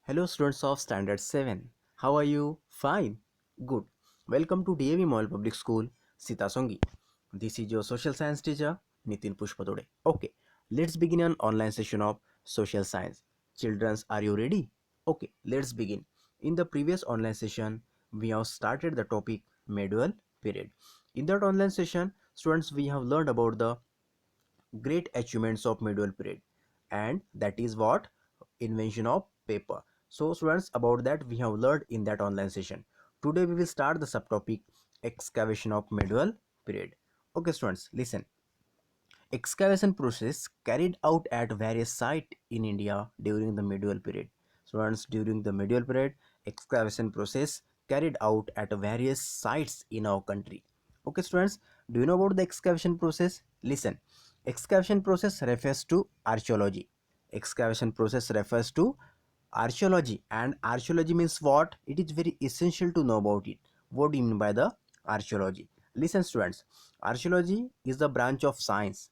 Hello students of Standard 7. How are you? Fine. Good. Welcome to DAV Mall Public School, Sitasongi. This is your social science teacher, Nitin Pushpatode. Okay, let's begin an online session of social science. Children, are you ready? Okay, let's begin. In the previous online session, we have started the topic medieval period. In that online session, students, we have learned about the great achievements of medieval period, and that is what invention of paper. So students, about that we have learned in that online session. Today we will start the subtopic excavation of medieval period. Okay students, listen. Excavation process carried out at various sites in India during the medieval period. Students, during the medieval period, excavation process carried out at various sites in our country. Okay students, do you know about the excavation process? Listen. Excavation process refers to archaeology. Excavation process refers to archaeology, and archaeology means what? It is very essential to know about it. What do you mean by the archaeology? Listen students, archaeology is the branch of science.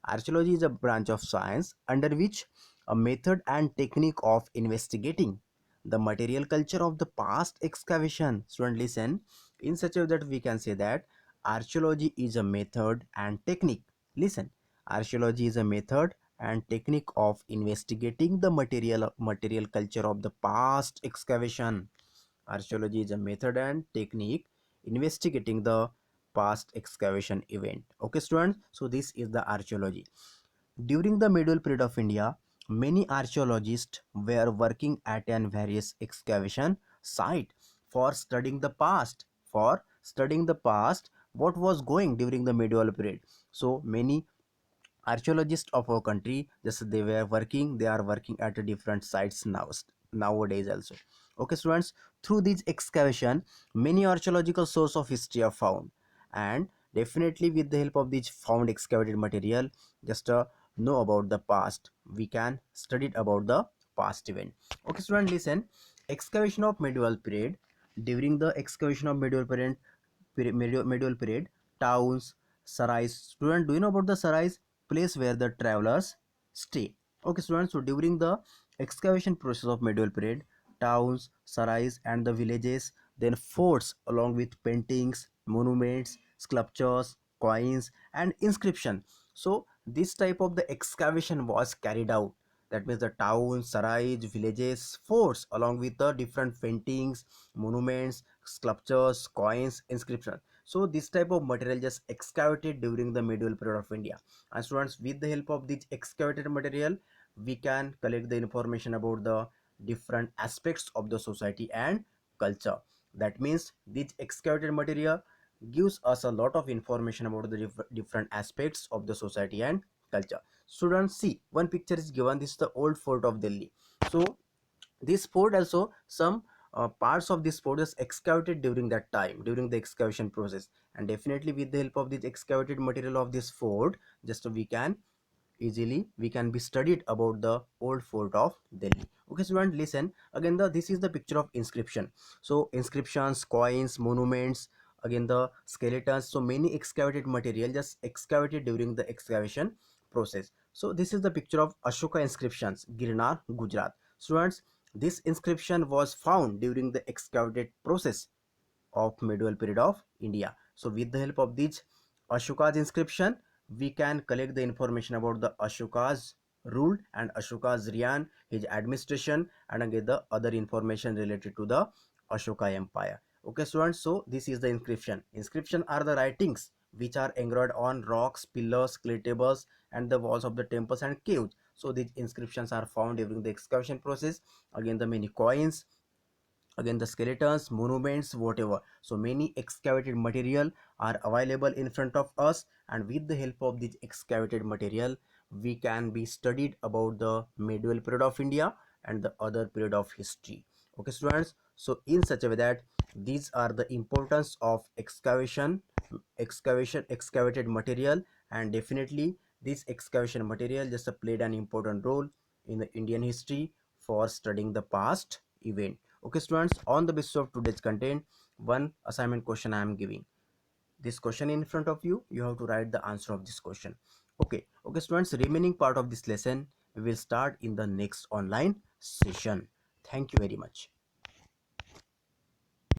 Archaeology is a branch of science under which a method and technique of investigating the material culture of the past excavation. Student, listen, in such a way that we can say that archaeology is a method and technique. Listen, archaeology is a method and technique of investigating the material culture of the past excavation. Archaeology is a method and technique investigating the past excavation event. Okay students, so this is the archaeology. During the medieval period of India, many archaeologists were working at an various excavation site for studying the past. For studying the past, what was going during the medieval period. So many archaeologists of our country, just they are working at a different sites nowadays also. Okay students, through these excavation many archaeological source of history are found, and definitely with the help of this found excavated material, just know about the past, we can study about the past event. Okay student, listen. Excavation of medieval period. During the excavation of medieval period, towns, sarais. Student, do you know about the sarais? Place where the travelers stay. Okay students, so during the excavation process of medieval period, towns, sarais and the villages, then forts along with paintings, monuments, sculptures, coins and inscription. So this type of the excavation was carried out. That means the towns, sarais, villages, forts along with the different paintings, monuments, sculptures, coins, inscription. So this type of material just excavated during the medieval period of India. And students, with the help of this excavated material, we can collect the information about the different aspects of the society and culture. That means this excavated material gives us a lot of information about the different aspects of the society and culture. Students, see, one picture is given. This is the old fort of Delhi. So this fort also, some parts of this fort is excavated during that time, during the excavation process, and definitely with the help of this excavated material of this fort, just we can be studied about the old fort of Delhi. Okay student, listen again, this is the picture of inscription. So inscriptions, coins, monuments, again the skeletons, so many excavated material just excavated during the excavation process. So this is the picture of Ashoka inscriptions, Girnar, Gujarat. Students, this inscription was found during the excavated process of medieval period of India. So with the help of this Ashoka's inscription, we can collect the information about the Ashoka's rule and Ashoka's reign, his administration, and again the other information related to the Ashoka Empire. Okay students, so this is the inscription. Inscription are the writings which are engraved on rocks, pillars, clay tables and the walls of the temples and caves. So these inscriptions are found during the excavation process. Again the many coins, again the skeletons, monuments, whatever, so many excavated material are available in front of us, and with the help of this excavated material we can be studied about the medieval period of India and the other period of history. Okay students, so in such a way that these are the importance of excavated material, and definitely this excavation material just played an important role in the Indian history for studying the past event. Okay students, on the basis of today's content, one assignment question I am giving. This question in front of you, you have to write the answer of this question. Okay students, remaining part of this lesson we will start in the next online session. Thank you very much.